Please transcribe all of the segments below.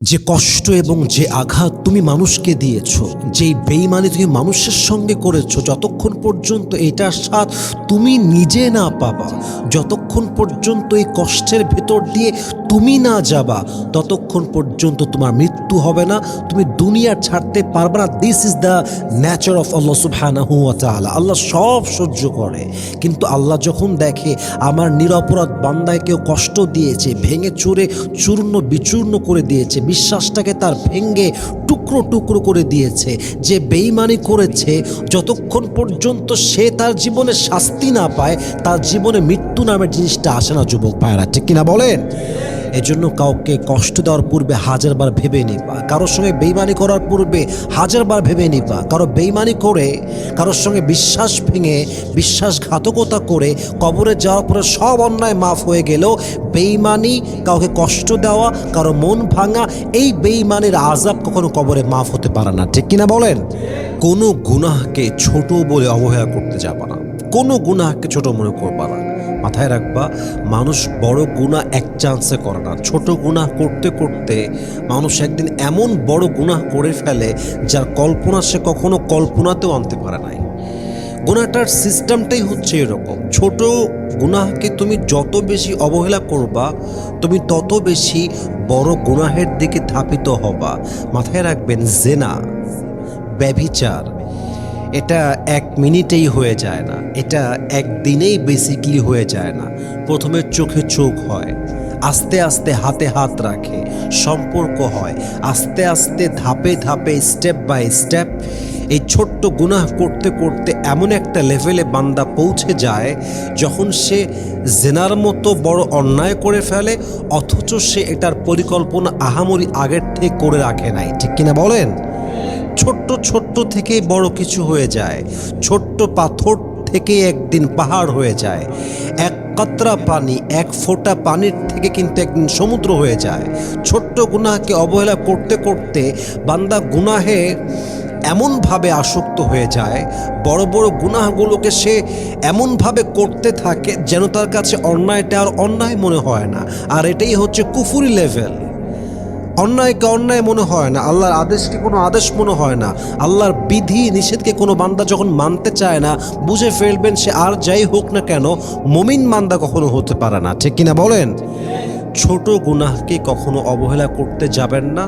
যে কষ্ট এবং যে আঘাত তুমি মানুষকে দিয়েছো, যেই বেইমানি তুমি মানুষের সঙ্গে করেছো, যতক্ষণ পর্যন্ত এটার স্বাদ তুমি নিজে না পাবা, যতক্ষণ পর্যন্ত এই কষ্টের ভেতর দিয়ে তুমি না যাবা, ততক্ষণ পর্যন্ত তোমার মৃত্যু হবে না, তুমি দুনিয়া ছাড়তে পারবে না। This is the nature of Allah সুবহানাহু ওয়া তাআলা। আল্লাহ সব সহ্য করে, কিন্তু আল্লাহ যখন দেখে আমার নিরপরাধ বান্দায় কেউ কষ্ট দিয়েছে, ভেঙে চুরে চূর্ণ বিচূর্ণ করে দিয়েছে, বিশ্বাসটাকে তার ভেঙে টুকরো টুকরো করে দিয়েছে, যে বেঈমানি করেছে, যতক্ষণ পর্যন্ত সে তার জীবনে শাস্তি না পায়, তার জীবনে মৃত্যু নামের জিনিসটা আসে না। যুবক ভাইরা, ঠিক কিনা বলেন? এজন্য কাউকে কষ্ট দেওয়ার পূর্বে হাজারবার ভেবে নিবা, কারোর সঙ্গে বেইমানি করার পূর্বে হাজারবার ভেবে নিবা। কারো বেইমানি করে, কারোর সঙ্গে বিশ্বাস ভেঙে, বিশ্বাসঘাতকতা করে কবরে যাওয়ার পরে সব অন্যায় মাফ হয়ে গেলেও বেইমানি, কাউকে কষ্ট দেওয়া, কারো মন ভাঙা, এই বেইমানির আযাব কখনো কবরে মাফ হতে পারে না। ঠিক কিনা বলেন? কোনো গুনাহকে ছোট বলে অবহেলা করতে যাবা না, কোনো গুনাহকে ছোট মনে করবা না। মাথায় রাখবা, মানুষ বড় গুনাহ এক চান্সে করে না। ছোট গুনাহ করতে করতে মানুষ একদিন এমন বড় গুনাহ করে ফেলে যার কল্পনা সে কখনো কল্পনাতেও আনতে পারে নাই। গুনাহটার সিস্টেমটাই হচ্ছে এরকম। ছোট গুনাহকে তুমি যত বেশি অবহেলা করবা, তুমি তত বেশি বড় গুনাহের দিকে ধাবিত হবা। মাথায় রাখবেন, জেনা, ব্যভিচার, এটা এক মিনিটেই হয়ে যায় না, এটা একদিনেই বেসিকলি হয়ে যায় না। প্রথমে চোখে চোখ হয়, আস্তে আস্তে হাতে হাত রাখে, সম্পর্ক হয়, আস্তে আস্তে ধাপে ধাপে, স্টেপ বাই স্টেপ এই ছোট্ট গুনাহ করতে করতে এমন একটা লেভেলে বান্দা পৌঁছে যায় যখন সে জেনার মতো বড় অন্যায় করে ফেলে, অথচ সে এটার পরিকল্পনা আহামরি আগের থেকে করে রাখে নাই। ঠিক কিনা বলেন? ছোট্ট ছোট্ট থেকেই বড় কিছু হয়ে যায়, ছোট্ট পাথর থেকে একদিন পাহাড় হয়ে যায়, এক কাতরা পানি, এক ফোঁটা পানির থেকে কিন্তু একদিন সমুদ্র হয়ে যায়। ছোট্ট গুনাহকে অবহেলা করতে করতে বান্দা গুনাহে এমনভাবে আসক্ত হয়ে যায়, বড় বড় গুনাহগুলোকে সে এমনভাবে করতে থাকে যেন তার কাছে অন্যায়টা আর অন্যায় মনে হয় না। আর এটাই হচ্ছে কুফুরি লেভেল। অন্যায়কে অন্যায় মনে হয় না, আল্লাহর আদেশকে কোনো আদেশ মনে হয় না, আল্লাহর বিধি নিষেধকে কোনো বান্দা যখন মানতে চায় না, বুঝে ফেলবেন সে আর যাই হোক না কেন মুমিন বান্দা কখনো হতে পারে না। ঠিক কিনা বলেন? ছোট গুনাহকে কখনো অবহেলা করতে যাবেন না,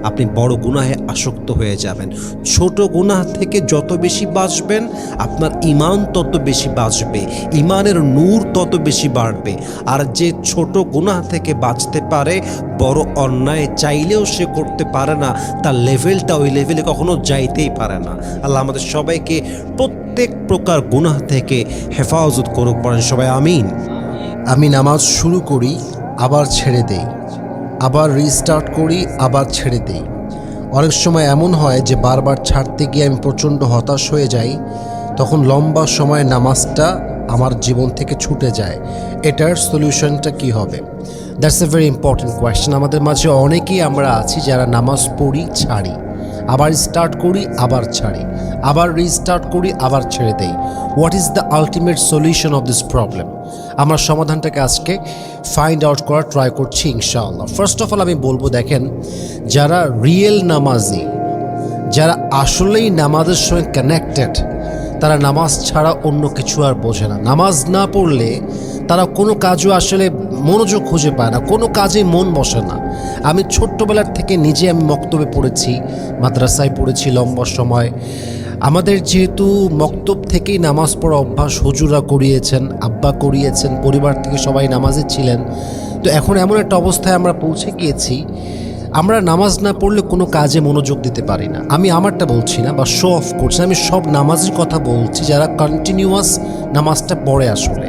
আপনি বড় গুনাহে আসক্ত হয়ে যাবেন। ছোট গুনাহ থেকে যত বেশি বাঁচবেন, আপনার ঈমান তত বেশি বাঁচবে, ঈমানের নূর তত বেশি বাড়বে। আর যে ছোট গুনাহ থেকে বাঁচতে পারে, বড় অন্যায় চাইলেও সে করতে পারে না, তার লেভেলটা ওই লেভেলে কখনো যাইতেই পারে না। আল্লাহ আমাদের সবাইকে প্রত্যেক প্রকার গুনাহ থেকে হেফাজত করুক, পড়েন সবাই আমিন। আমি নামাজ শুরু করি, আবার ছেড়ে দেই, আবার রিস্টার্ট করি, আবার ছেড়ে দেই। অনেক সময় এমন হয় যে বারবার ছাড়তে গিয়ে আমি প্রচণ্ড হতাশ হয়ে যাই, তখন লম্বা সময় নামাজটা আমার জীবন থেকে ছুটে যায়। এটার সলিউশনটা কি হবে? That's a very important question. আমাদের মাঝে অনেকেই আমরা আছি যারা নামাজ পড়ি, ছাড়ি, আবার স্টার্ট করি, আবার ছাড়ি, আবার রিস্টার্ট করি, আবার ছেড়ে দেই। What is the ultimate solution of this problem? আমরা সমাধানটাকে আজকে ফাইন্ড আউট করার ট্রাই করছি ইনশাআল্লাহ। ফার্স্ট অফ অল আমি বলবো, দেখেন, যারা রিয়েল নামাজি, যারা আসলেই নামাজের সঙ্গে কানেক্টেড, তারা নামাজ ছাড়া অন্য কিছু আর বোঝে না। নামাজ না পড়লে তারা কোনো কাজও আসলে মনোযোগ খুঁজে পায় না, কোনো কাজে মন বসে না। আমি ছোট্টবেলার থেকে নিজে আমি মক্তবে পড়েছি, মাদ্রাসায় পড়েছি লম্বা সময়। আমাদের যেহেতু মক্তব থেকেই নামাজ পড়া অভ্যাস, হুজুরা করিয়েছেন, আব্বা করিয়েছেন, পরিবার থেকে সবাই নামাজে ছিলেন। তো এখন এমন একটা অবস্থায় আমরা পৌঁছে গিয়েছি, আমরা নামাজ না পড়লে কোনো কাজে মনোযোগ দিতে পারি না। আমি আমারটা বলছি না বা শো অফ করছি, আমি সব নামাজের কথা বলছি যারা কন্টিনিউয়াস নামাজটা পড়ে। আসলে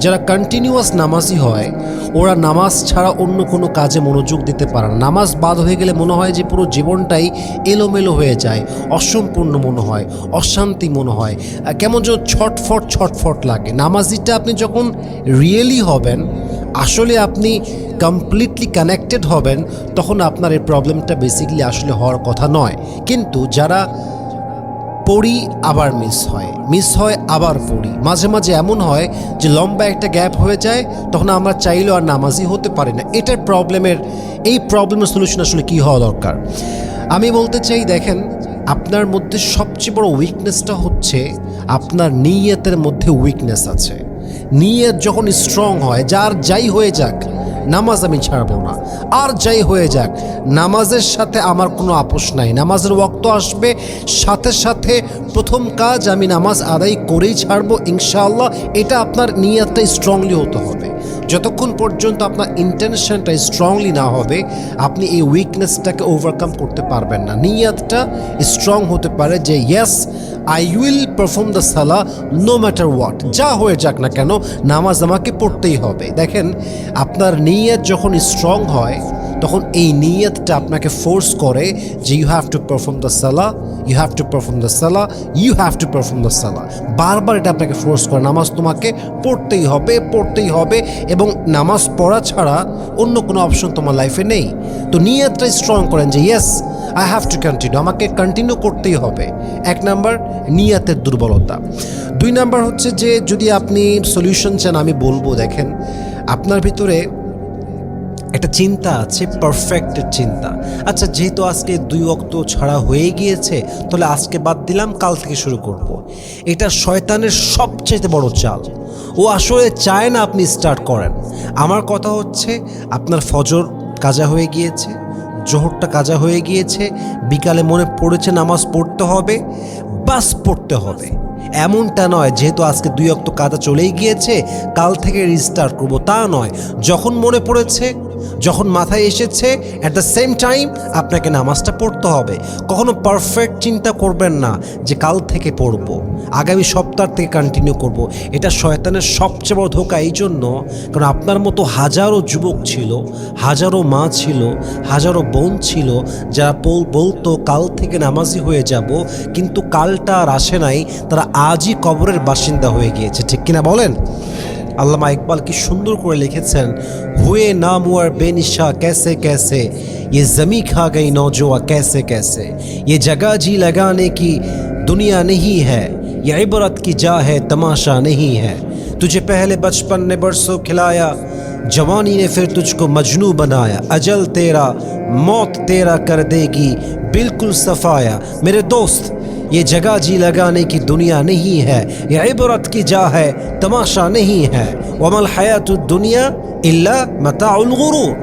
যারা কন্টিনিউয়াস নামাজি হয়, ওরা নামাজ ছাড়া অন্য কোনো কাজে মনোযোগ দিতে পারে না। নামাজ বাদ হয়ে গেলে মনে হয় যে পুরো জীবনটাই এলোমেলো হয়ে যায়, অসম্পূর্ণ মনে হয়, অশান্তি মনে হয়, কেমন যেন ছটফট ছটফট লাগে। নামাজিটা আপনি যখন রিয়েলি হবেন, আসলে আপনি কমপ্লিটলি কানেক্টেড হবেন, তখন আপনার এই প্রবলেমটা বেসিক্যালি আসলে হওয়ার কথা নয়। কিন্তু যারা পড়ি আবার মিস হয় আবার পড়ি, মাঝে মাঝে এমন হয় যে লম্বা একটা গ্যাপ হয়ে যায়, তখন আমরা চাইলেও আর নামাজি হতে পারি না। এটার এই প্রবলেমের সলিউশন আসলে কী হওয়া দরকার? আমি বলতে চাই, দেখেন, আপনার মধ্যে সবচেয়ে বড় উইকনেসটা হচ্ছে আপনার নিয়তের মধ্যে উইকনেস আছে। নিয়ত যখন স্ট্রং হয়, যাই হয়ে যাক নামাজ আমি ছাড়বো না, আর যাই হয়ে যাক নামাজের সাথে আমার কোনো আপোষ নাই, নামাজের ওয়াক্ত আসবে সাথে সাথে প্রথম কাজ আমি নামাজ আদায় করেই ছাড়বো ইনশাআল্লাহ, এটা আপনার নিয়তটা স্ট্রংলি হতে হবে। যতক্ষণ পর্যন্ত আপনার ইন্টেনশনটা স্ট্রংলি না হবে, আপনি এই উইকনেসটাকে ওভারকাম করতে পারবেন না। নিয়তটা স্ট্রং হতে পারে যে yes I will perform the সালাহ নো ম্যাটার হোয়াট, যা হয়ে যাক না কেন নামাজ আমাকে পড়তেই হবে। দেখেন, আপনার নিয়ত যখন স্ট্রং হয় তখন এই নিয়তটা আপনাকে ফোর্স করে যে you have to perform the সালাহ, you have to perform the সালাহ, you have to perform the সালাহ। বারবার এটা আপনাকে ফোর্স করে, নামাজ তোমাকে পড়তেই হবে এবং নামাজ পড়া ছাড়া অন্য কোনো অপশন তোমার লাইফে নেই। তো নিয়তটা স্ট্রং করেন যে yes I have to continue, আমাকে কন্টিনিউ করতেই হবে। এক নাম্বার নিয়তের দুর্বলতা। 2 নাম্বার হচ্ছে যে যদি আপনি সলিউশন চান, আমি বলবো দেখেন, আপনার ভিতরে একটা চিন্তা আছে, পারফেক্টের চিন্তা। আচ্ছা, যেহেতু আজকে 2 ওয়াক্ত ছাড়া হয়ে গিয়েছে, তাহলে আজকে বাদ দিলাম, কাল থেকে শুরু করব। এটা শয়তানের সবচেয়ে বড় চাল। ও আসলে চায় না আপনি স্টার্ট করেন। আমার কথা হচ্ছে, আপনার ফজর কাজা হয়ে গিয়েছে, জোহরটা কাজা হয়ে গিয়েছে, বিকালে মনে পড়েছে নামাজ পড়তে হবে, বাস পড়তে হবে। এমনটা নয় যেহেতু আজকে 2 ওয়াক্ত কাজা চলেই গিয়েছে কাল থেকে রিস্টার্ট করব, তা নয়। যখন মনে পড়েছে, যখন মাথায় এসেছে, অ্যাট দ্য সেম টাইম আপনাকে নামাজটা পড়তে হবে। কখনো পারফেক্ট চিন্তা করবেন না যে কাল থেকে পড়ব, আগামী সপ্তাহ থেকে কন্টিনিউ করব। এটা শয়তানের সবচেয়ে বড় ধোঁকা। এই জন্য কারণ আপনার মতো হাজারো যুবক ছিল, হাজারো মা ছিল, হাজারো বোন ছিল যারা বলতো কাল থেকে নামাজি হয়ে যাব, কিন্তু কালটা আর আসে নাই, তারা আজই কবরের বাসিন্দা হয়ে গিয়েছে। ঠিক কিনা বলেন? আল্লামা ইকবাল কি সুন্দর করে লিখেছেন, হুয়ে নামওয়ার বেনিশা कैसे कैसे ये ज़मी खा गई नौजवा कैसे कैसे, ये जगह जी लगाने की दुनिया नहीं है, ये इबरत की जा है तमाशा नहीं है, तुझे पहले बचपन ने बरसों खिलाया, जवानी ने फिर तुझको मजनू बनाया, अजल तेरा मौत तेरा कर देगी बिल्कुल सफाया, मेरे दोस्त ये जगह जी लगाने की दुनिया नहीं है, ये इबरत की जा है तमाशा नहीं है, वमल हयातुद दुनिया इल्ला मताउल गुरूर।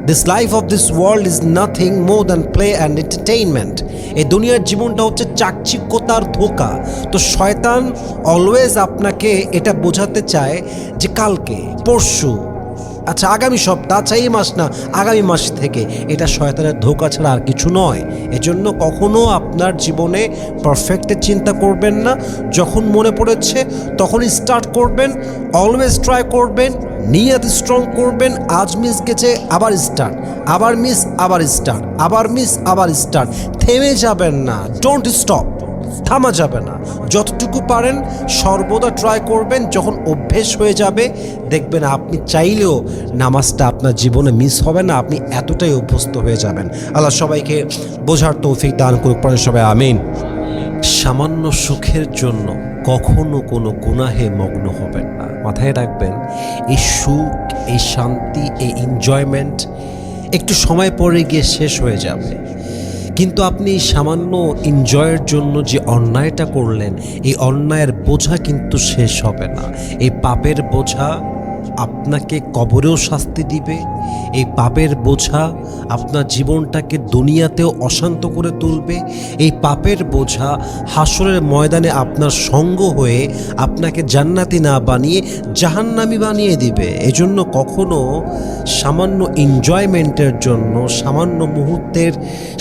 This life of this world is nothing more than play and entertainment. এই দুনিয়ার জীবনটা হচ্ছে চাকচিক্যতার ধোঁকা। তো শয়তান অলওয়েজ আপনাকে এটা বোঝাতে চায় যে কালকে, পরশু, আচ্ছা আগামী সপ্তাহ, আচ্ছা এই মাস না, আগামী মাস থেকে। এটা শয়তানের ধোঁকা ছাড়া আর কিছু নয়। এজন্য কখনো আপনার জীবনে পারফেক্টের চিন্তা করবেন না। যখন মনে পড়েছে তখনই স্টার্ট করবেন, অলওয়েজ ট্রাই করবেন, নিয়ত স্ট্রং করবেন। আজ মিস গেছে, আবার স্টার্ট, আবার মিস, আবার স্টার্ট, আবার মিস, আবার স্টার্ট। থেমে যাবেন না, ডোন্ট স্টপ, থামা যাবে না। যতটুকু পারেন সর্বদা ট্রাই করবেন। যখন অভ্যেস হয়ে যাবে দেখবেন আপনি চাইলেও নামাজটা আপনার জীবনে মিস হবে না, আপনি এতটাই অভ্যস্ত হয়ে যাবেন। আল্লাহ সবাইকে বোঝার তৌফিক দান করুক, পড়েন সবাই আমিন। সামান্য সুখের জন্য কখনো কোনো গুনাহে মগ্ন হবেন না। মাথায় রাখবেন, এই সুখ, এই শান্তি, এই এনজয়মেন্ট একটু সময় পরে গিয়ে শেষ হয়ে যাবে। কিন্তু আপনি সামান্য এনজয়ের জন্য যে অন্যায়টা করলেন, এই অন্যায়ের বোঝা কিন্তু শেষ হবে না। এই পাপের বোঝা আপনাকে কবরেও শাস্তি দিবে। এই পাপের বোঝা আপনার জীবনটাকে দুনিয়াতেও অশান্ত করে তুলবে। এই পাপের বোঝা হাসরের ময়দানে আপনার সঙ্গ হয়ে আপনাকে জান্নাতি না বানিয়ে জাহান্নামী বানিয়ে দিবে। এজন্য কখনো সামান্য এনজয়মেন্টের জন্য, সামান্য মুহূর্তের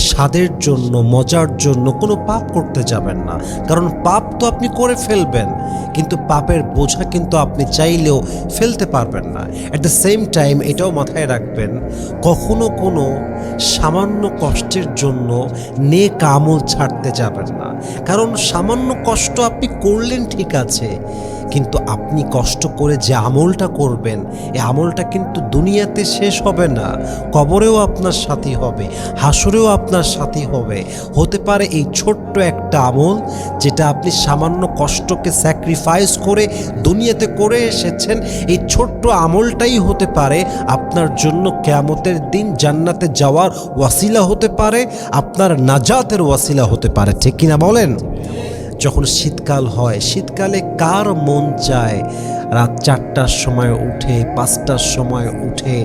স্বাদের জন্য, মজার জন্য কোনো পাপ করতে যাবেন না। কারণ পাপ তো আপনি করে ফেলবেন, কিন্তু পাপের বোঝা কিন্তু আপনি চাইলেও ফেলতে পারবেন না। অ্যাট দ্য সেম টাইম এটাও মাথায় রাখবেন, কখনো কোনো সামান্য কষ্টের জন্য নেক আমল ছাড়তে যাবেন না। কারণ সামান্য কষ্ট আপনি করলেন ঠিক আছে, কিন্তু আপনি কষ্ট করে যে আমলটা করবেন, এই আমলটা কিন্তু দুনিয়াতে শেষ হবে না, কবরেও আপনার সাথী হবে, হাসরেও আপনার সাথী হবে। হতে পারে এই ছোট্ট একটা আমল, যেটা আপনি সামান্য কষ্টকে স্যাক্রিফাইস করে দুনিয়াতে করে এসেছেন, এই ছোট্ট আমলটাই হতে পারে আপনার জন্য কিয়ামতের দিন জান্নাতে যাওয়ার ওয়াসিলা হতে পারে, আপনার নাজাতের ওয়াসিলা হতে পারে। ঠিক কিনা বলেন? যখন শীতকাল হয়, শীতকালে কার মন চায় রাত 4টার সময় উঠে, 5টার সময় উঠে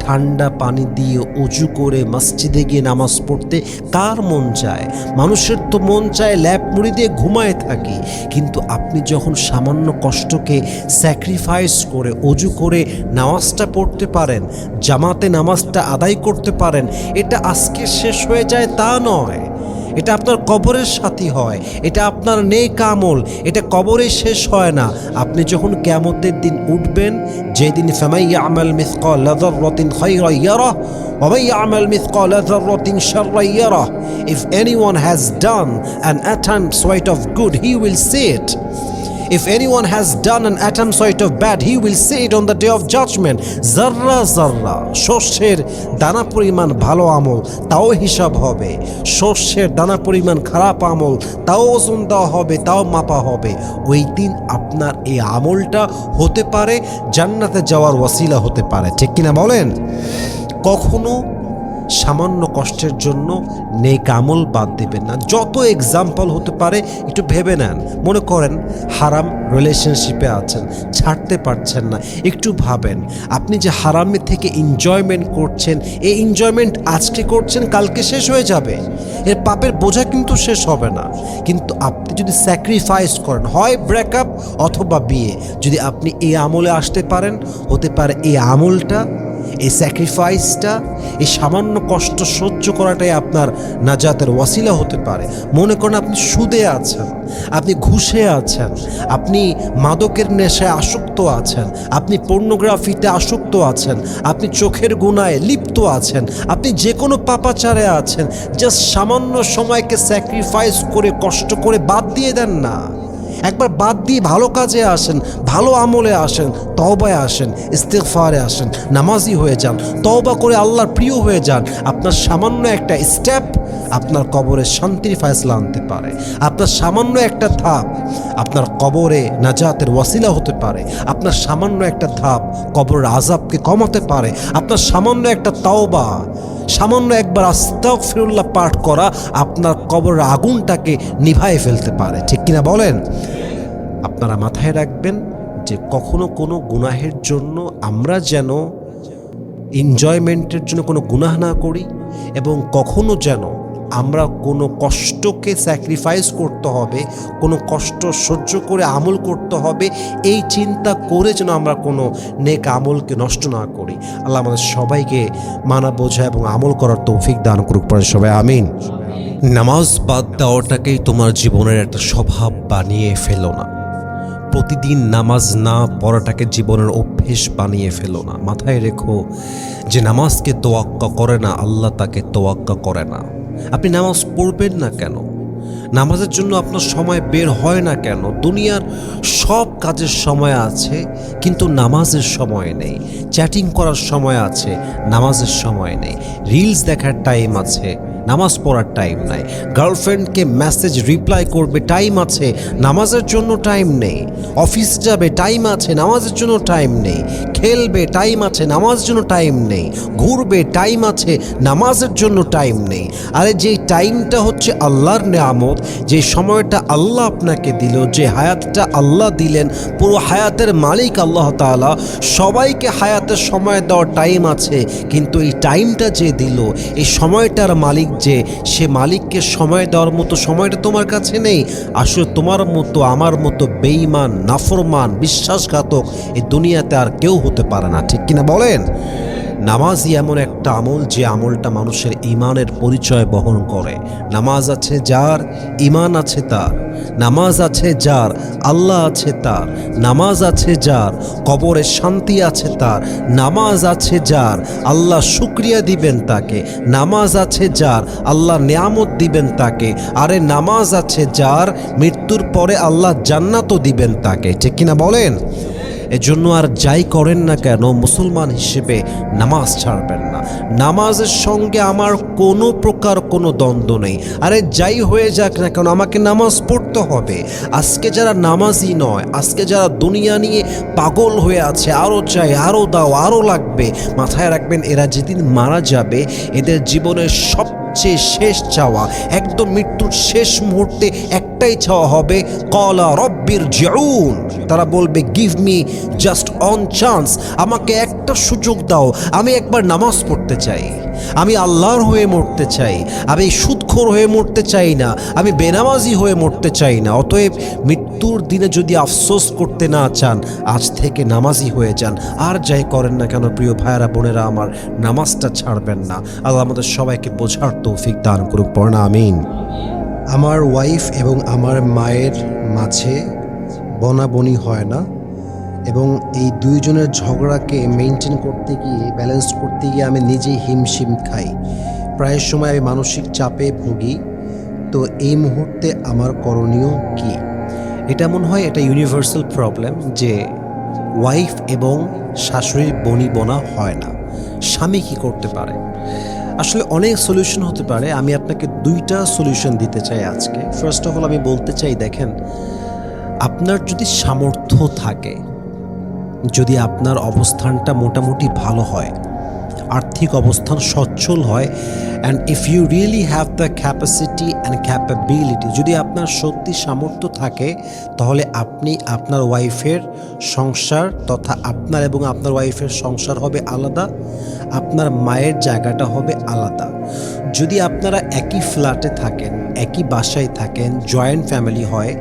ঠান্ডা পানি দিয়ে অজু করে মসজিদে গিয়ে নামাজ পড়তে? কার মন চায়? মানুষের তো মন চায় ল্যাপ মুড়ি দিয়ে ঘুমায় থাকি। কিন্তু আপনি যখন সামান্য কষ্টকে স্যাক্রিফাইস করে অজু করে নামাজটা পড়তে পারেন, জামাতে নামাজটা আদায় করতে পারেন, এটা আজকে শেষ হয়ে যায় তা নয়, এটা আপনার কবরের সাথী হয়, এটা আপনার নেক আমল, এটা কবরে শেষ হয় না। আপনি যখন কিয়ামতের দিন উঠবেন, যেদিন ফামান ইয়ামাল মিসকালা যাররাতিন খায়রান ইয়ারাহ ওয়া মান Yamal মিসকালা যাররাতিন শাররান ইয়ারাহ, if anyone has done an atom sort of good, he will see it. If anyone has done an atom sort of bad, he will see it on the day of judgment. জাররা জাররা, শস্যের দানা পরিমাণ ভালো আমল, তাও হিসাব হবে। শস্যের দানা পরিমাণ খারাপ আমল, তাও ওজন দেওয়া হবে, তাও মাপা হবে। ওই দিন আপনার এই আমলটা হতে পারে জান্নাতে যাওয়ার ওয়াসিলা হতে পারে। ঠিক কিনা বলেন? কখনো সামান্য কষ্টের জন্য নেক আমল বাদ দেবেন না। যত এক্সাম্পল হতে পারে একটু ভেবে নেন। মনে করেন হারাম রিলেশনশিপে আছেন, ছাড়তে পারছেন না, একটু ভাবেন আপনি যে হারামের থেকে এনজয়মেন্ট করছেন, এই এনজয়মেন্ট আজকে করছেন, কালকে শেষ হয়ে যাবে, এর পাপের বোঝা কিন্তু শেষ হবে না। কিন্তু আপনি যদি স্যাক্রিফাইস করেন, হয় ব্রেকআপ অথবা বিয়ে, যদি আপনি এই আমলে আসতে পারেন, হতে পারে এই আমলটা, এই স্যাক্রিফাইসটা, এই সামান্য কষ্ট সহ্য করাটাই আপনার নাজাতের ওয়াসিলা হতে পারে। মনে করেন আপনি সুদে আছেন, আপনি ঘুষে আছেন, আপনি মাদকের নেশায় আসক্ত আছেন, আপনি পর্নোগ্রাফিতে আসক্ত আছেন, আপনি চোখের গুনায় লিপ্ত আছেন, আপনি যে কোনো পাপাচারে আছেন, জাস্ট সামান্য সময়কে স্যাক্রিফাইস করে কষ্ট করে বাদ দিয়ে দেন না। একবার বাদ দিয়ে ভালো কাজে আসেন, ভালো আমলে আসেন, তওবায় আসেন, ইস্তিগফারে আসেন, নামাজি হয়ে যান, তওবা করে আল্লাহর প্রিয় হয়ে যান। আপনার সামান্য একটা স্টেপ আপনার কবরে শান্তির ফয়সালা আনতে পারে। আপনার সামান্য একটা ধাপ আপনার কবরে নাজাতের ওয়াসিলা হতে পারে। আপনার সামান্য একটা ধাপ কবরের আযাবকে কমাতে পারে। আপনার সামান্য একটা তওবা, সামান্য একবার আস্তাগফিরুল্লাহ পাঠ করা আপনার কবরের আগুনটাকে নিভায়ে ফেলতে পারে। ঠিক কিনা বলেন? আপনারা মাথায় রাখবেন যে কখনো কোনো গুনাহের জন্য আমরা যেন এনজয়মেন্টের জন্য কোনো গুনাহ না করি, এবং কখনো যেন আমরা কোনো কষ্টকে স্যাক্রিফাইস করতে হবে, কোনো কষ্ট সহ্য করে আমল করতে হবে, এই চিন্তা করে যেন আমরা কোনো নেক আমলকে নষ্ট না করি। আল্লাহ আমাদের সবাইকে মানা বোঝা এবং আমল করার তৌফিক দান করুক পরে সবাই আমিন। নামাজ বাদ দেওয়াটাকেই তোমার জীবনের একটা স্বভাব বানিয়ে ফেলো না। প্রতিদিন নামাজ না পড়াটাকে জীবনের অভ্যেস বানিয়ে ফেলো না। মাথায় রেখো যে নামাজকে তোয়াক্কা করে না, আল্লাহ তাকে তোয়াক্কা করে না। আপনি নামাজ পড়বেন না কেন? নামাজের জন্য আপনার সময় বের হয় না কেন? দুনিয়ার সব কাজের সময় আছে, কিন্তু নামাজের সময় নেই। চ্যাটিং করার সময় আছে, নামাজের সময় নেই। রিলস দেখার টাইম আছে, নামাজ পড়ার টাইম নাই। গার্লফ্রেন্ডকে মেসেজ রিপ্লাই করবে, টাইম আছে, নামাজের জন্য টাইম নেই। অফিস যাবে, টাইম আছে, নামাজের জন্য টাইম নেই। খেলবে, টাইম আছে, নামাজের জন্য টাইম নেই। ঘুরবে, টাইম আছে, নামাজের জন্য টাইম নেই। আরে যেই টাইমটা হচ্ছে আল্লাহর নেয়ামত, যে সময়টা আল্লাহ আপনাকে দিল, যে হায়াতটা আল্লাহ দিলেন, পুরো হায়াতের মালিক আল্লাহ তাআলা, সবাইকে হায়াতের সময় দেওয়ার টাইম আছে, কিন্তু এই টাইমটা যে দিল, এই সময়টার মালিক যে, সে মালিককে সময় দেওয়ার মতো সময়টা তোমার কাছে নেই। আসলে তোমার মতো আমার মতো বেঈমান, নাফরমান, বিশ্বাসঘাতক এই দুনিয়াতে আর কেউ হতে পারে না। ঠিক কিনা বলেন? নামাজই এমন একটা আমল যে আমলটা মানুষের ঈমানের পরিচয় বহন করে। নামাজ আছে যার, ঈমান আছে তার। নামাজ আছে যার, আল্লাহ আছে তার। নামাজ আছে যার, কবরে শান্তি আছে তার। নামাজ আছে যার, আল্লাহ শুকরিয়া দিবেন তাকে। নামাজ আছে যার, আল্লাহ নিয়ামত দিবেন তাকে। আরে নামাজ আছে যার, মৃত্যুর পরে আল্লাহ জান্নাতও দিবেন তাকে। ঠিক কিনা বলেন? এজন্য আর যাই করেন না কেন, মুসলমান হিসেবে নামাজ ছাড়বেন না। নামাজের সঙ্গে আমার কোনো প্রকার কোনো দ্বন্দ্ব নেই। আরে যাই হয়ে যাক না কেন, আমাকে নামাজ পড়তে হবে। আজকে যারা নামাজি নয়, আজকে যারা দুনিয়া নিয়ে পাগল হয়ে আছে, আরও চাই, আরও দাও, আরও লাগবে, মাথায় রাখবেন এরা যেদিন মারা যাবে, এদের জীবনের সবচেয়ে শেষ চাওয়া, একদম মৃত্যুর শেষ মুহূর্তে একটাই চাওয়া হবে, কলা রব্বির জিউন। তারা বলবে, give me just on chance, আমাকে একটা সুযোগ দাও, আমি একবার নামাজ পড়তে চাই, আমি আল্লাহর হয়ে মরতে চাই, আমি সুদখোর হয়ে মরতে চাই না, আমি বেনামাজি হয়ে মরতে চাই না। অতএব মৃত্যুর দিনে যদি আফসোস করতে না চান, আজ থেকে নামাজি হয়ে যান। আর যাই করেন না কেন প্রিয় ভাইয়েরা বোনেরা আমার, নামাজটা ছাড়বেন না। আল্লাহ আমাদের সবাইকে বোঝার তৌফিক দান করুক, পড়না আমিন। আমার ওয়াইফ এবং আমার মায়ের মাঝে বনাবনি হয় না, এবং এই দুইজনের ঝগড়াকে মেনটেন করতে গিয়ে, ব্যালেন্স করতে গিয়ে আমি নিজেই হিমশিম খাই। প্রায় সময় আমি মানসিক চাপে ভুগি। তো এই মুহূর্তে আমার করণীয় কি? এটা মনে হয় এটা ইউনিভার্সাল প্রবলেম যে ওয়াইফ এবং শাশুড়ির বনিবনা হয় না। স্বামী কি করতে পারে? আসলে অনেক সলিউশন হতে পারে। আমি আপনাকে দুইটা সলিউশন দিতে চাই আজকে। ফার্স্ট অফ অল আমি বলতে চাই, দেখেন, আপনার যদি সামর্থ্য থাকে, যদি আপনার অবস্থানটা মোটামুটি ভালো হয়, আর্থিক অবস্থান সচ্ছল হয়, and if you really have the capacity and capability, যদি আপনার সত্যি সামর্থ্য থাকে, তাহলে আপনি আপনার ওয়াইফের সংসার তথা আপনার এবং আপনার ওয়াইফের সংসার হবে আলাদা, আপনার মায়ের জায়গাটা হবে আলাদা। যদি আপনারা একই ফ্ল্যাটে থাকেন, একই বাসায় থাকেন, জয়েন্ট ফ্যামিলি হয়,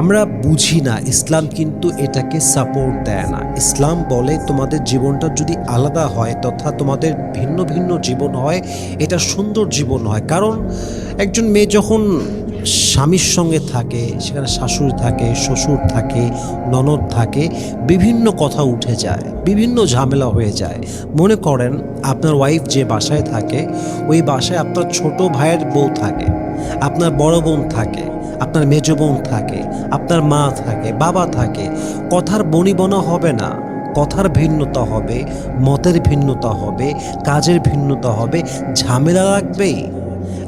আমরা বুঝি না, ইসলাম কিন্তু এটাকে সাপোর্ট দেয় না। ইসলাম বলে তোমাদের জীবনটা যদি আলাদা হয় তথা তোমাদের ভিন্ন ভিন্ন জীবন হয়, এটা সুন্দর জীবন হয়। কারণ একজন মেয়ে যখন স্বামীর সঙ্গে থাকে, সেখানে শাশুড়ি থাকে, শ্বশুর থাকে, ননদ থাকে, বিভিন্ন কথা উঠে যায়, বিভিন্ন ঝামেলা হয়ে যায়। মনে করেন আপনার ওয়াইফ যে বাসায় থাকে, ওই বাসায় আপনার ছোট ভাইয়ের বউ থাকে, আপনার বড় বোন থাকে, আপনার মেজ বোন থাকে, আপনার মা থাকে, বাবা থাকে। কথার বনিবনা হবে না, কথার ভিন্নতা হবে, মতের ভিন্নতা হবে, কাজের ভিন্নতা হবে, ঝামেলা লাগবেই।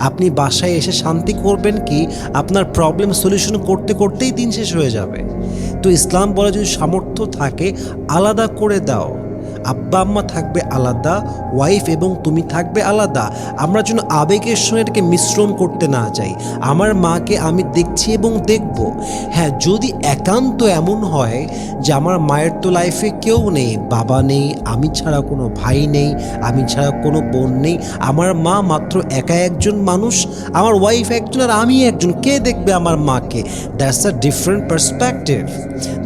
আপনি বাসায় এসে শান্তি করবেন কি, আপনার প্রবলেম সলিউশন করতে করতেই দিন শেষ হয়ে যাবে। তো ইসলাম বলে যদি সামর্থ্য থাকে, আলাদা করে দাও। আব্বা আম্মা থাকবে আলাদা, ওয়াইফ এবং তুমি থাকবে আলাদা। আমরা যেন আবেগের সঙ্গে এটাকে মিশ্রণ করতে না যাই। আমার মাকে আমি দেখছি এবং দেখব। হ্যাঁ, যদি একান্ত এমন হয় যে আমার মায়ের তো লাইফে কেউ নেই, বাবা নেই, আমি ছাড়া কোনো ভাই নেই, আমি ছাড়া কোনো বোন নেই, আমার মা মাত্র একা একজন মানুষ, আমার ওয়াইফ একজন আর আমি একজন, কে দেখবে আমার মাকে? That's a different perspective,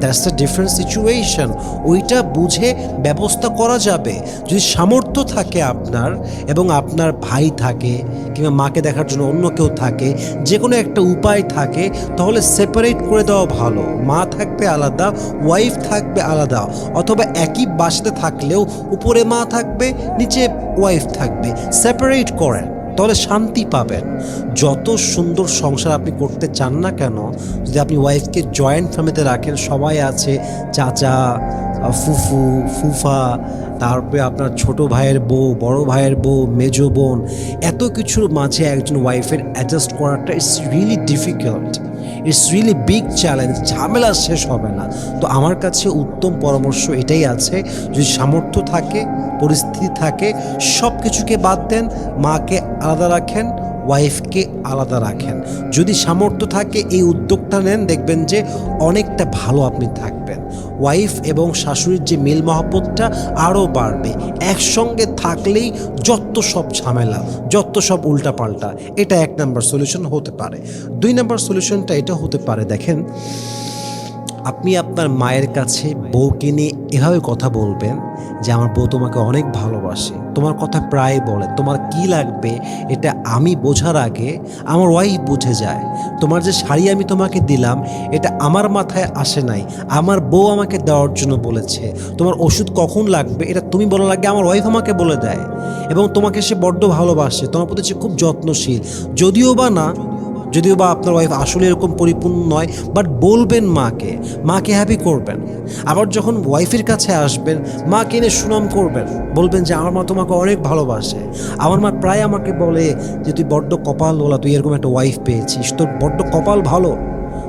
that's a different situation. ওইটা বুঝে ব্যবস্থা করা যাবে। যদি সামর্থ্য থাকে আপনার এবং আপনার ভাই থাকে কিংবা মাকে দেখার জন্য অন্য কেউ থাকে, যে কোনো একটা উপায় থাকে, তাহলে সেপারেট করে দেওয়া ভালো। মা থাকবে আলাদা, ওয়াইফ থাকবে আলাদা, অথবা একই বাসাতে থাকলেও উপরে মা থাকবে, নিচে ওয়াইফ থাকবে, সেপারেট করেন, তাহলে শান্তি পাবেন। যত সুন্দর সংসার আপনি করতে চান না কেন, যদি আপনি ওয়াইফকে জয়েন্ট ফ্যামিলিতে রাখেন, সবাই আছে, চাচা, ফুফু, ফুফা, তারপরে আপনার ছোট ভাইয়ের বউ, বড় ভাইয়ের বউ, মেজো বোন, এত কিছুর মাঝে একজন ওয়াইফের অ্যাডজাস্ট করাটা it's really difficult, it's really big challenge. ঝামেলা শেষ হবে না। তো আমার কাছে উত্তম পরামর্শ এটাই আছে, যদি সামর্থ্য থাকে, পরিস্থিতি থাকে, সব কিছুকে বাদ দেন, মাকে আলাদা রাখেন, ওয়াইফকে আলাদা রাখেন। যদি সামর্থ্য থাকে এই উদ্যোগটা নেন, দেখবেন যে অনেকটা ভালো আপনি থাকবেন। ওয়াইফ এবং শাশুড়ির যে মিল মহব্বতটা আরও বাড়বে। একসঙ্গে থাকলেই যত সব ঝামেলা, যত সব উল্টাপাল্টা, এটা 1 নম্বর সলিউশন হতে পারে। 2 নম্বর সলিউশনটা এটা হতে পারে, দেখেন, আপনি আপনার মায়ের কাছে বউকে নিয়ে এভাবে কথা বলবেন যে আমার বউ তোমাকে অনেক ভালোবাসে, তোমার কথা প্রায় বলে, তোমার কি লাগবে এটা আমি বোঝার আগে আমার ওয়াইফ বুঝে যায়। তোমার যে শাড়ি আমি তোমাকে দিলাম এটা আমার মাথায় আসে নাই, আমার বউ আমাকে দেওয়ার জন্য বলেছে। তোমার ওষুধ কখন লাগবে এটা তুমি বলার আগে আমার ওয়াইফ আমাকে বলে দেয়, এবং তোমাকে সে বড্ড ভালোবাসে, তোমার প্রতি সে খুব যত্নশীল। যদিও বা আপনার ওয়াইফ আসলে এরকম পরিপূর্ণ নয়, বাট বলবেন মাকে হ্যাপি করবেন। আবার যখন ওয়াইফের কাছে আসবেন মাকে এনে সুনাম করবেন, বলবেন যে আমার মা তোমাকে অনেক ভালোবাসে। আমার মা প্রায় আমাকে বলে যে তুই বড্ড কপাল ওলা, তুই এরকম একটা ওয়াইফ পেয়েছিস, তোর বড্ড কপাল ভালো,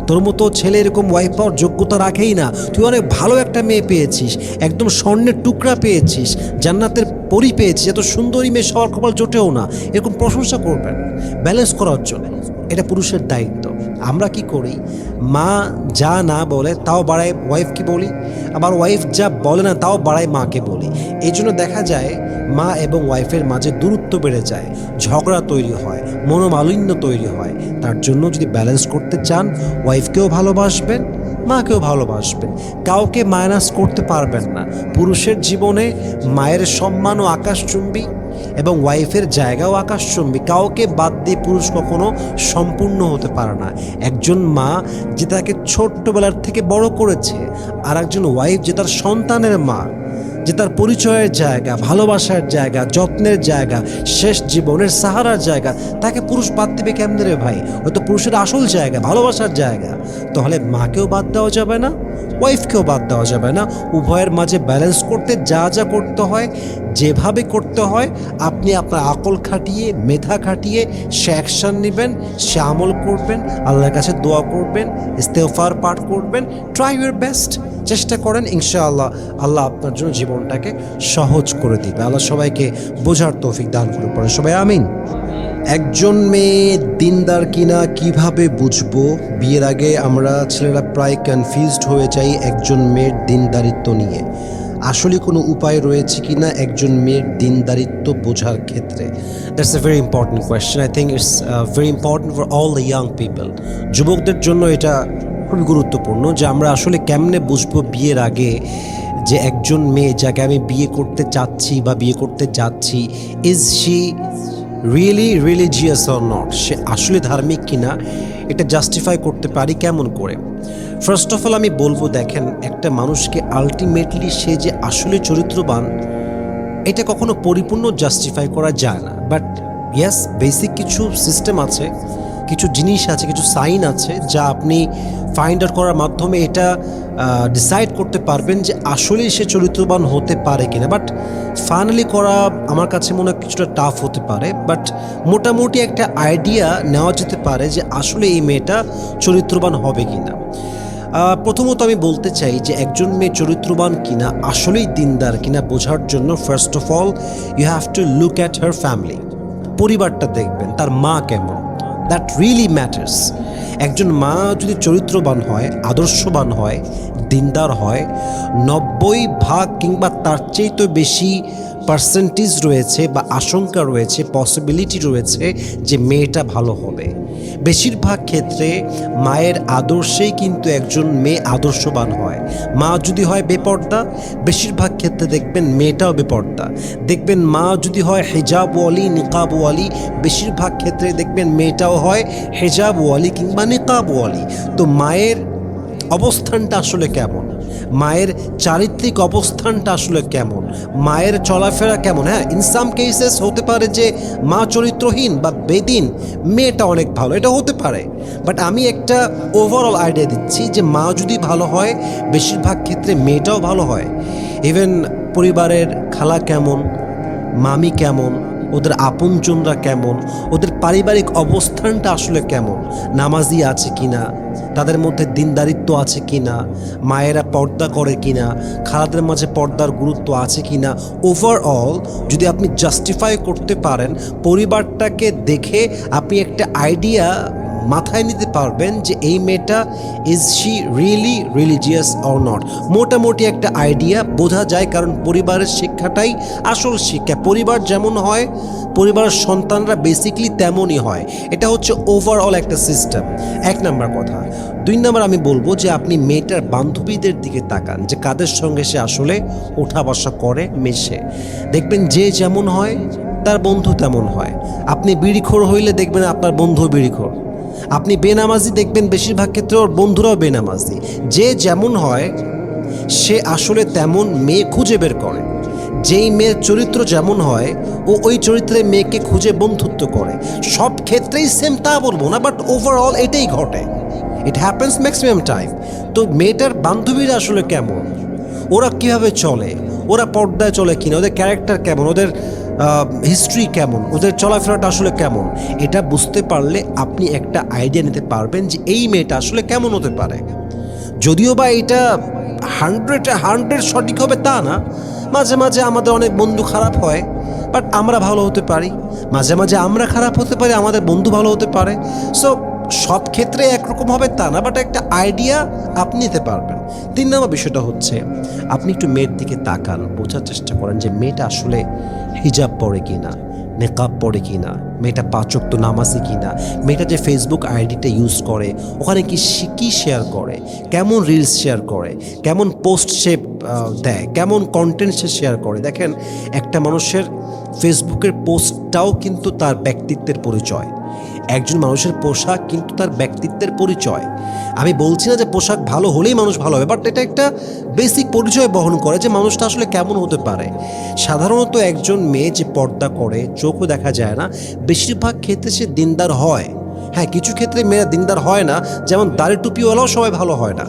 তোর মতো ছেলে এরকম ওয়াইফ পাওয়ার যোগ্যতা রাখেই না, তুই অনেক ভালো একটা মেয়ে পেয়েছিস, একদম স্বর্ণের টুকরা পেয়েছিস, জান্নাতের পরি পেয়েছিস, এত সুন্দরী মেয়ে সবার কপাল জোটেও না, এরকম প্রশংসা করবেন ব্যালেন্স করার জন্য। এটা পুরুষের দায়িত্ব। আমরা কি করি, মা যা না বলে তাও বাড়ায় ওয়াইফকে বলি, আবার ওয়াইফ যা বলে না তাও বাড়ায় মাকে বলি। এই জন্য দেখা যায় মা এবং ওয়াইফের মাঝে দূরত্ব বেড়ে যায়, ঝগড়া তৈরি হয়, মনোমালিন্য তৈরি হয়। তার জন্য যদি ব্যালেন্স করতে চান, ওয়াইফকেও ভালোবাসবেন, মাকেও ভালোবাসবেন, কাউকে মাইনাস করতে পারবেন না। পুরুষের জীবনে মায়ের সম্মানও আকাশচুম্বী এবং ওয়াইফের জায়গাও আকাশচুম্বী। কাউকে বাদ দিয়ে পুরুষ কখনো সম্পূর্ণ হতে পারে না। একজন মা যে তাকে ছোট্টবেলার থেকে বড় করেছে, আর একজন ওয়াইফ যে তার সন্তানের মা, যে তার পরিচয়ের জায়গা, ভালোবাসার জায়গা, যত্নের জায়গা, শেষ জীবনের সাহারার জায়গা, তাকে পুরুষ বাদ দেবে কেমনে রে ভাই? হয়তো পুরুষের আসল জায়গা, ভালোবাসার জায়গা। তাহলে মাকেও বাদ দেওয়া যাবে না, ওয়াইফকেও বাদ দেওয়া যাবে না। উভয়ের মাঝে ব্যালেন্স করতে যা যা করতে হয়, যেভাবে করতে হয়, আপনি আপনার আকল খাটিয়ে, মেধা খাটিয়ে সে অ্যাকশান নেবেন, সে আমল করবেন, আল্লাহর কাছে দোয়া করবেন, ইস্তেগফার পাঠ করবেন। ট্রাই ইউর বেস্ট, চেষ্টা করেন, ইনশাআল্লাহ আল্লাহ আপনার জন্য জীবনটাকে সহজ করে দিবে। আল্লাহ সবাইকে বোঝার তৌফিক দান করে পড়ে সবাই আমিন। একজন মেয়ে দিনদার কিনা কিভাবে বুঝবো? বিয়ের আগে আমরা ছেলেরা প্রায় কনফিউজড হয়ে যাই একজন মেয়ের দিনদারিত্ব নিয়ে। আসলে কোনো উপায় রয়েছে কিনা একজন মেয়ের দিনদারিত্ব বোঝার ক্ষেত্রে? That's a very important question. I think it's very important for all the young people. যুবকদের জন্য এটা খুবই গুরুত্বপূর্ণ যে আমরা আসলে কেমনে বুঝবো বিয়ের আগে যে একজন মেয়ে যাকে আমি বিয়ে করতে চাচ্ছি বা বিয়ে করতে যাচ্ছি, is she really religious or not, সে আসলে ধার্মিক কিনা, এটা জাস্টিফাই করতে পারি কেমন করে? ফার্স্ট অফ অল আমি বলবো, দেখেন, একটা মানুষকে আলটিমেটলি সে যে আসলে চরিত্রবান এটা কখনো পরিপূর্ণ জাস্টিফাই করা যায় না। বাট ইয়েস, বেসিক কিছু সিস্টেম আছে, কিছু জিনিস আছে, কিছু সাইন আছে যা আপনি ফাইন্ড আউট করার মাধ্যমে এটা ডিসাইড করতে পারবেন যে আসলেই সে চরিত্রবান হতে পারে কিনা। বাট ফাইনালি করা আমার কাছে মনে হয় কিছুটা টাফ হতে পারে, বাট মোটামুটি একটা আইডিয়া নেওয়া যেতে পারে যে আসলে এই মেয়েটা চরিত্রবান হবে কিনা। প্রথমত আমি বলতে চাই যে একজন মেয়ে চরিত্রবান কিনা, আসলেই দিনদার কিনা বোঝার জন্য first of all you have to look at her family. পরিবারটা দেখবেন, তার মা কেমন, দ্যাট রিয়েলি ম্যাটার্স। একজন মা যদি চরিত্রবান হয়, আদর্শবান হয়, দিনদার হয়, 90% কিংবা তার চেয়ে তো বেশি পার্সেন্টেজ রয়েছে বা আশঙ্কা রয়েছে, পসিবিলিটি রয়েছে যে মেয়েটা ভালো হবে। বেশিরভাগ ক্ষেত্রে মায়ের আদর্শেই কিন্তু একজন মেয়ে আদর্শবান হয়। মা যদি হয় বেপর্দা, বেশিরভাগ ক্ষেত্রে দেখবেন মেয়েটাও বেপর্দা। দেখবেন মা যদি হয় হেজাবওয়ালি, নিকাবওয়ালি, বেশিরভাগ ক্ষেত্রে দেখবেন মেয়েটাও হয় হেজাবওয়ালি কিংবা নিকাবওয়ালি। তো মায়ের অবস্থানটা আসলে কেমন, মায়ের চারিত্রিক অবস্থানটা আসলে কেমন, মায়ের চলাফেরা কেমন? হ্যাঁ, ইন সাম কেসেস হতে পারে যে মা চরিত্রহীন বা বেদিন, মেয়েটা অনেক ভালো, এটা হতে পারে। বাট আমি একটা ওভারঅল আইডিয়া দিচ্ছি যে মা যদি ভালো হয়, বেশিরভাগ ক্ষেত্রে মেয়েটাও ভালো হয়। ইভেন পরিবারের খালা কেমন, মামি কেমন, ওদের আপনজনরা কেমন, ওদের পারিবারিক অবস্থানটা আসলে কেমন, নামাজি আছে কিনা, তাদের মধ্যে দিনদারিত্ব আছে কিনা, মায়েরা পর্দা করে কিনা, খালাদের মাঝে পর্দার গুরুত্ব আছে কিনা, ওভারঅল যদি আপনি জাস্টিফাই করতে পারেন, পরিবারটাকে দেখে আপনি একটা আইডিয়া মাথায় নিতে পারবেন যে এই মেয়েটা is she really religious or not. মোটামুটি একটা আইডিয়া বোঝা যায়, কারণ পরিবারের শিক্ষাটাই আসল শিক্ষা। পরিবার যেমন হয়, পরিবারের সন্তানরা বেসিকলি তেমনই হয়। এটা হচ্ছে ওভারঅল একটা সিস্টেম, এক নাম্বার কথা। 2 নম্বর আমি বলবো যে আপনি মেয়েটার বান্ধবীদের দিকে তাকান, যে কাদের সঙ্গে সে আসলে ওঠা বসা করে, মেশে। দেখবেন যে যেমন হয় তার বন্ধু তেমন হয়। আপনি বিড়িখোর হইলে দেখবেন আপনার বন্ধু বিড়িখোর। আপনি বেনামাজি, দেখবেন বেশিরভাগ ক্ষেত্রে ওর বন্ধুরাও বেনামাজি। যে যেমন হয় সে আসলে তেমন মেয়ে খুঁজে বের করে। যেই মেয়ের চরিত্র যেমন হয় ও ওই চরিত্রের মেয়েকে খুঁজে বন্ধুত্ব করে। সব ক্ষেত্রেই সেম তা বলবো না, বাট ওভারঅল এটাই ঘটে। It happens maximum time. তো মেয়েটার বান্ধবীরা আসলে কেমন, ওরা কিভাবে চলে, ওরা পর্দায় চলে কিনা, ওদের ক্যারেক্টার কেমন, ওদের হিস্ট্রি কেমন, ওদের চলাফেরাটা আসলে কেমন, এটা বুঝতে পারলে আপনি একটা আইডিয়া নিতে পারবেন যে এই মেয়েটা আসলে কেমন হতে পারে। যদিও বা এটা 100 সঠিক হবে তা না, মাঝে মাঝে আমাদের অনেক বন্ধু খারাপ হয়, বাট আমরা ভালো হতে পারি। মাঝে মাঝে আমরা খারাপ হতে পারি, আমাদের বন্ধু ভালো হতে পারে। সো সব ক্ষেত্রে একরকম হবে তা না, বাট একটা আইডিয়া আপনি নিতে পারবেন। 3 নম্বর বিষয়টা হচ্ছে আপনি একটু মেয়ের দিকে তাকান, বোঝার চেষ্টা করেন যে মেয়েটা আসলে হিজাব পরে কিনা, নেকাব পরে কিনা, মেয়েটা 5 ওয়াক্ত নামাজি কিনা, মেয়েটা যে ফেসবুক আইডিটা ইউজ করে ওখানে কি শেয়ার করে, কেমন রিলস শেয়ার করে, কেমন পোস্ট সে দেয়, কেমন কন্টেন্ট সে শেয়ার করে। দেখেন, একটা মানুষের ফেসবুকের পোস্টটাও কিন্তু তার ব্যক্তিত্বের পরিচয়। একজন মানুষের পোশাক কিন্তু তার ব্যক্তিত্বের পরিচয়। আমি বলছি না যে পোশাক ভালো হলেই মানুষ ভালো হবে, বাট এটা একটা বেসিক পরিচয় বহন করে যে মানুষটা আসলে কেমন হতে পারে। সাধারণত একজন মেয়ে যে পর্দা করে, চোখও দেখা যায় না, বেশিরভাগ ক্ষেত্রে সে দিনদার হয়। হ্যাঁ, কিছু ক্ষেত্রে মেয়েরা দিনদার হয় না, যেমন দাড়ি টুপিওয়ালাও সবাই ভালো হয় না।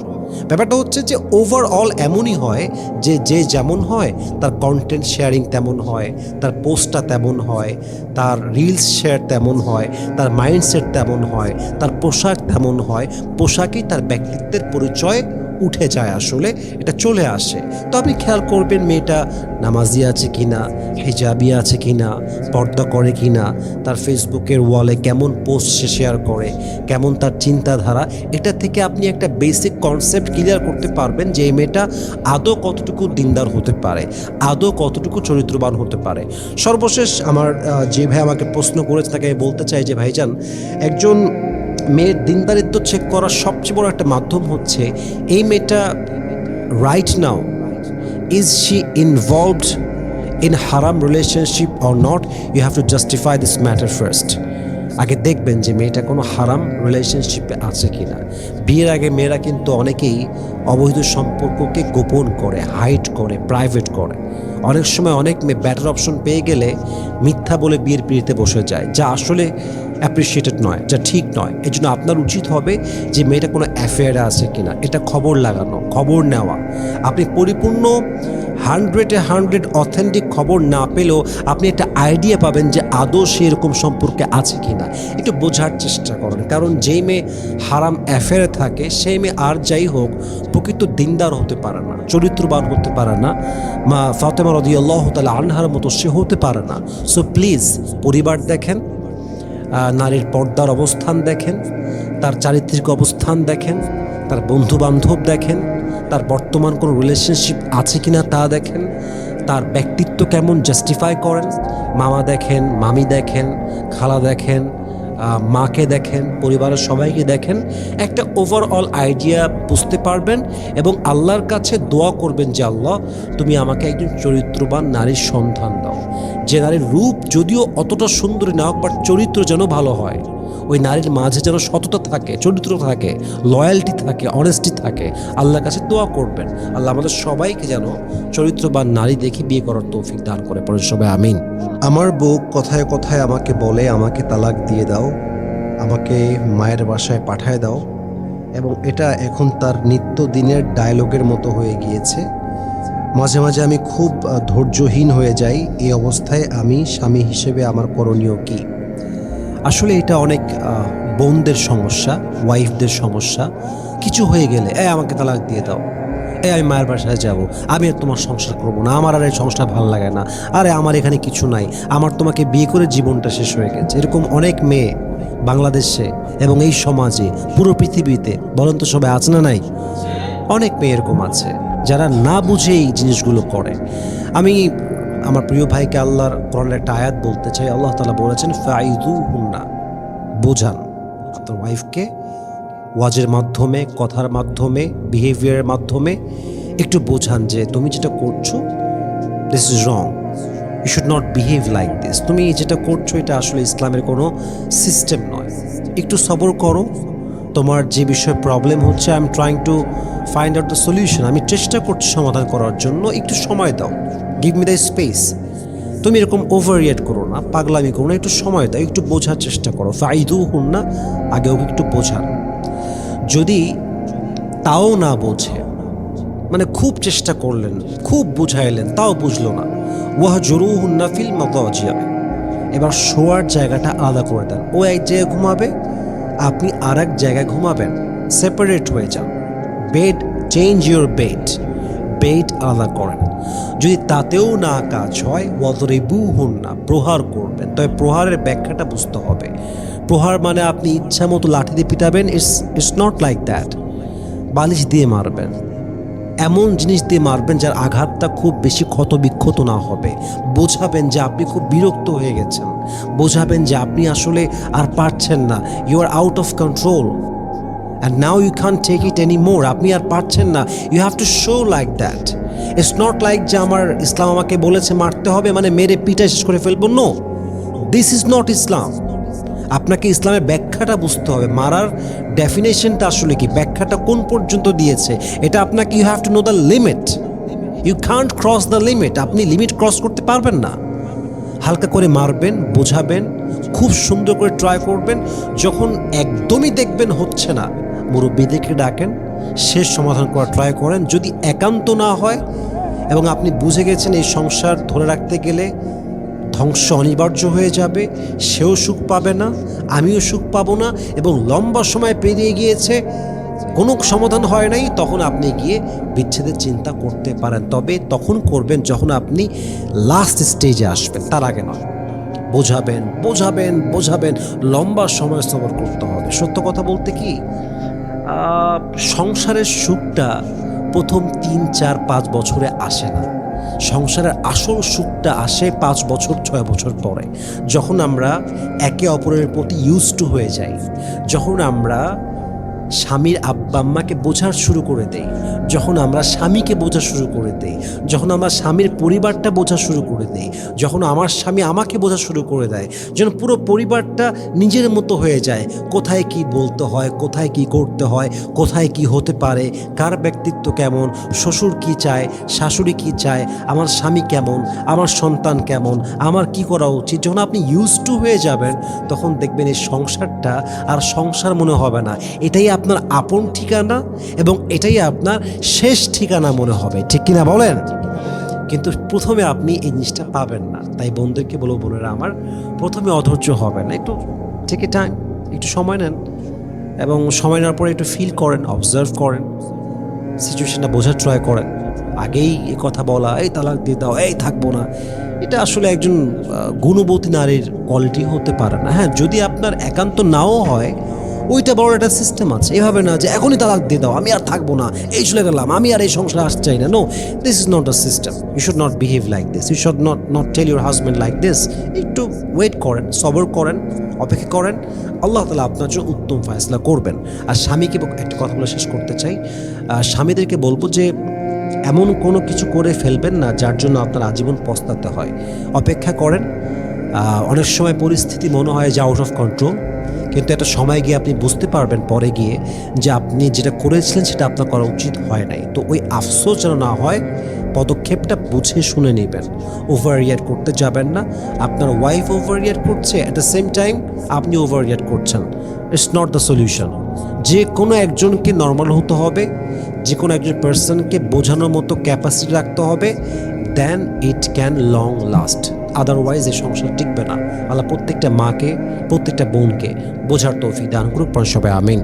ব্যাপারটা হচ্ছে যে ওভারঅল এমনই হয় যে যে যেমন হয় তার কন্টেন্ট শেয়ারিং তেমন হয়, তার পোস্টটা তেমন হয়, তার রিলস শেয়ার তেমন হয়, তার মাইন্ডসেট তেমন হয়, তার পোশাক তেমন হয়। পোশাকই তার ব্যক্তিত্বের পরিচয় উঠে যায়, আসলে এটা চলে আসে। তো আপনি খেয়াল করবেন মেয়েটা নামাজি আছে কিনা, হিজাবি আছে কিনা, পর্দা করে কিনা, তার ফেসবুকের ওয়ালে কেমন পোস্ট সে শেয়ার করে, কেমন তার চিন্তাধারা। এটা থেকে আপনি একটা বেসিক কনসেপ্ট ক্লিয়ার করতে পারবেন যে এই মেয়েটা আদৌ কতটুকু দিনদার হতে পারে, আদৌ কতটুকু চরিত্রবান হতে পারে। সর্বশেষ আমার যে ভাই আমাকে প্রশ্ন করেছে তাকে আমি বলতে চাই যে ভাইজান, একজন মেয়ের দিনদারিত্ব চেক করার সবচেয়ে বড় একটা মাধ্যম হচ্ছে এই মেয়েটা right now is she involved in হারাম relationship or not. You have to justify this matter first. আগে দেখবেন যে মেয়েটা কোনো হারাম রিলেশনশিপে আছে কিনা। বিয়ের আগে মেয়েরা কিন্তু অনেকেই অবৈধ সম্পর্ককে গোপন করে, হাইড করে, প্রাইভেট করে। অনেক সময় অনেক মেয়ে ব্যাটার অপশন পেয়ে গেলে মিথ্যা বলে বিয়ের পিড়িতে বসে যায়, যা আসলে অ্যাপ্রিসিয়েটেড নয়, যা ঠিক নয়। এই জন্য আপনার উচিত হবে যে মেয়েটা কোনো অ্যাফেয়ারে আছে কিনা এটা খবর লাগানো, খবর নেওয়া। আপনি পরিপূর্ণ 100 অথেন্টিক খবর না পেলেও আপনি একটা আইডিয়া পাবেন যে আদৌ সে এরকম সম্পর্কে আছে কিনা। একটু বোঝার চেষ্টা করেন, কারণ যেই মেয়ে হারাম অ্যাফেয়ারে থাকে সেই মেয়ে আর যাই হোক প্রকৃত দিনদার হতে পারে না, চরিত্রবান হতে পারে না, মা ফাতেমা রাদিয়াল্লাহু তাআলা আনহার মতো সে হতে পারে না। সো প্লিজ পরিবার দেখেন, নারীর পর্দার অবস্থান দেখেন, তার চারিত্রিক অবস্থান দেখেন, তার বন্ধু বান্ধব দেখেন, তার বর্তমান কোনো রিলেশনশিপ আছে কিনা তা দেখেন, তার ব্যক্তিত্ব কেমন জাস্টিফাই করেন। মামা দেখেন, মামি দেখেন, খালা দেখেন, মাকে দেখেন, পরিবারের সবাইকে দেখেন। একটা ওভারঅল আইডিয়া বুঝতে পারবেন এবং আল্লাহর কাছে দোয়া করবেন যে আল্লাহ তুমি আমাকে একজন চরিত্রবান নারীর সন্ধান দাও, যে নারীর রূপ যদিও অতটা সুন্দরী না হোক, বাট চরিত্র যেন ভালো হয়। ওই নারীর মাঝে যেন সততা থাকে, চরিত্র থাকে, লয়্যালটি থাকে, অনেস্টি থাকে। আল্লাহর কাছে দোয়া করবেন আল্লাহ আমাদের সবাইকে যেন চরিত্রবান নারী দেখে বিয়ে করার তৌফিক দান করে। পরে সবাই আমিন। আমার বউ কথায় কথায় আমাকে বলে আমাকে তালাক দিয়ে দাও, আমাকে মায়ের বাসায় পাঠায় দাও, এবং এটা এখন তার নিত্যদিনের ডায়লগের মতো হয়ে গিয়েছে। মাঝে মাঝে আমি খুব ধৈর্যহীন হয়ে যাই। এই অবস্থায় আমি স্বামী হিসেবে আমার করণীয় কী? আসলে এটা অনেক বোনদের সমস্যা, ওয়াইফদের সমস্যা। কিছু হয়ে গেলে আমাকে তালাক দিয়ে দাও, আমি মায়ের বাসায় যাব, আমি আর তোমার সংসার করবো না, আমার আর এই সংসার ভালো লাগে না, আরে আমার এখানে কিছু নাই, আমার তোমাকে বিয়ে করে জীবনটা শেষ হয়ে গেছে। এরকম অনেক মেয়ে বাংলাদেশে এবং এই সমাজে, পুরো পৃথিবীতে বলেন তো সবাই আছে না নাই? অনেক মেয়ে এরকম আছে যারা না বুঝে এই জিনিসগুলো করে। আমি আমার প্রিয় ভাইকে আল্লাহর কোরআনের একটা আয়াত বলতে চাই। আল্লাহ তাআলা বলেছেন ফাইযুহুন্না, বোঝান, আপনার ওয়াইফকে ওয়াজের মাধ্যমে, কথার মাধ্যমে, বিহেভিয়ারের মাধ্যমে একটু বোঝান যে তুমি যেটা করছো this is wrong, you should not behave like this, তুমি যেটা করছো এটা আসলে ইসলামের কোনো সিস্টেম নয়। একটু সবর করো, তোমার যে বিষয়ে প্রবলেম হচ্ছে I am trying to find out the solution, আমি চেষ্টা করছি সমাধান করার জন্য, একটু সময় দাও, গিভ মি দ্য স্পেস। তুমি এরকম ওভার রিয়েক্ট করো না, পাগলামি করো না, একটু সময় দাও, একটু বোঝার চেষ্টা করো। ফাইদু হুন না, আগে ওকে একটু বোঝান। যদি তাও না বোঝে, মানে খুব চেষ্টা করলেন, খুব বুঝাইলেন, তাও বুঝলো না, ওয়াহ জরু হুন্না ফিল মাদাজিয়া, এবার শোয়ার জায়গাটা আলাদা করে দেন। ও এক জায়গায় ঘুমাবে, আপনি আর এক জায়গায় ঘুমাবেন, সেপারেট হয়ে যান। Bed, change your bed, bed আলাদা করেন। যদি তাতেও না কাজ হয়, ওয়াদরিবু হুন না, প্রহার করবেন। তবে প্রহারের ব্যাখ্যাটা বুঝতে হবে। প্রহার মানে আপনি ইচ্ছা মতো লাঠি দিয়ে পিটাবেন, ইটস নট লাইক দ্যাট। বালিশ দিয়ে মারবেন, এমন জিনিস দিয়ে মারবেন যার আঘাতটা খুব বেশি ক্ষতবিক্ষত না হবে। বোঝাবেন যে আপনি খুব বিরক্ত হয়ে গেছেন, বোঝাবেন যে আপনি আসলে আর পারছেন না, you are out of control and now you can take it any more, আপনি আর পারছেন না। You have to show like that. It's not like যে আমার ইসলাম আমাকে বলেছে মারতে হবে মানে মেরে পিটা শেষ করে ফেলবো। নো, দিস ইজ নট ইসলাম। আপনাকে ইসলামের ব্যাখ্যাটা বুঝতে হবে, মারার ডেফিনেশনটা আসলে কি, ব্যাখ্যাটা কোন পর্যন্ত দিয়েছে এটা আপনাকে, you have to know the limit, you can't cross the limit. আপনি লিমিট ক্রস করতে পারবেন না। হালকা করে মারবেন, বোঝাবেন, খুব সুন্দর করে ট্রাই করবেন। যখন একদমই দেখবেন হচ্ছে না, মুরব্বীদেরকে ডাকেন, শেষ সমাধান করার ট্রাই করেন। যদি একান্ত না হয় এবং আপনি বুঝে গেছেন এই সংসার ধরে রাখতে গেলে ধ্বংস অনিবার্য হয়ে যাবে, সেও সুখ পাবে না, আমিও সুখ পাবো না, এবং লম্বা সময় পেরিয়ে গিয়েছে, কোনো সমাধান হয় নাই, তখন আপনি গিয়ে বিচ্ছেদের চিন্তা করতে পারেন। তবে তখন করবেন যখন আপনি লাস্ট স্টেজে আসবেন, তার আগে নয়। বোঝাবেন, বোঝাবেন, বোঝাবেন, লম্বা সময় সবর করতে হবে। সত্য কথা বলতে কি, সংসারের সুখটা প্রথম 3, 4, 5 বছরে আসে না। সংসারের আসল সুখটা আসে 5 বছর 6 বছর পরে, যখন আমরা একে অপরের প্রতি ইউজড টু হয়ে যাই, যখন আমরা স্বামীর আব্বা আম্মাকে বোঝার শুরু করে দেই, যখন আমরা স্বামীকে বোঝা শুরু করে দেই, যখন আমরা স্বামীর পরিবারটা বোঝা শুরু করে দেই, যখন আমার স্বামী আমাকে বোঝা শুরু করে দেয়, যেন পুরো পরিবারটা নিজের মতো হয়ে যায়। কোথায় কি বলতে হয়, কোথায় কি করতে হয়, কোথায় কি হতে পারে, কার ব্যক্তিত্ব কেমন, শ্বশুর কি চায়, শাশুড়ি কি চায়, আমার স্বামী কেমন, আমার সন্তান কেমন, আমার কি করা উচিত, যখন আপনি ইউজ টু হয়ে যাবেন, তখন দেখবেন এই সংসারটা আর সংসার মনে হবে না। এটাই আপনার আপন ঠিকানা এবং এটাই আপনার শেষ ঠিকানা মনে হবে, ঠিক কিনা বলেন? কিন্তু প্রথমে আপনি এই জিনিসটা পাবেন না। তাই বন্ধুদেরকে বলবো, বোনেরা আমার, প্রথমে অধৈর্য হবেন না, একটু টেক এ টাইম, একটু সময় নেন, এবং সময় নেওয়ার পরে একটু ফিল করেন, অবজার্ভ করেন, সিচুয়েশনটা বোঝার ট্রাই করেন। আগেই এ কথা বলা, এই তালাক দিয়ে দাও, এই থাকবো না, এটা আসলে একজন গুণবতী নারীর কোয়ালিটি হতে পারে না। হ্যাঁ, যদি আপনার একান্ত নাও হয়, ওইটা বড় একটা সিস্টেম আছে। এভাবে না যে এখনই তালাক দিয়ে দাও, আমি আর থাকবো না, এই চলে গেলাম, আমি আর এই সংসারে আসতে চাই না। No, this is not a system. You should not behave like this, you should not tell your husband like this. একটু ওয়েট করেন, সবর করেন, অপেক্ষা করেন, আল্লাহ তাআলা আপনার জন্য উত্তম ফয়সালা করবেন। আর স্বামীকে একটা কথা বলে শেষ করতে চাই, স্বামীদেরকে বলবো যে এমন কোনো কিছু করে ফেলবেন না যার জন্য আপনার আজীবন পস্তাতে হয়। অপেক্ষা করেন। অনেক সময় পরিস্থিতি মনে হয় যে আউট অফ কন্ট্রোল, কিন্তু একটা সময় গিয়ে আপনি বুঝতে পারবেন পরে গিয়ে যে আপনি যেটা করেছিলেন সেটা আপনার করা উচিত হয় নাই। তো ওই আফসোস যেন না হয়, পদক্ষেপটা বুঝে শুনে নেবেন। ওভার রিয়াক্ট করতে যাবেন না। আপনার ওয়াইফ ওভার রিয়াক্ট করছে, অ্যাট দ্য সেম টাইম আপনি ওভার রিয়াক্ট করছেন, ইটস নট দ্য সলিউশন। যে কোনো একজনকে নর্মাল হতে হবে, যে কোনো একজন পার্সনকে বোঝানোর মতো ক্যাপাসিটি রাখতে হবে, then it can long last. Otherwise এই সংসার টিকবে না। আল্লাহ প্রত্যেকটা মাকে, প্রত্যেকটা বোনকে বোঝার তৌফিক দান করুক, সবাই আমিন।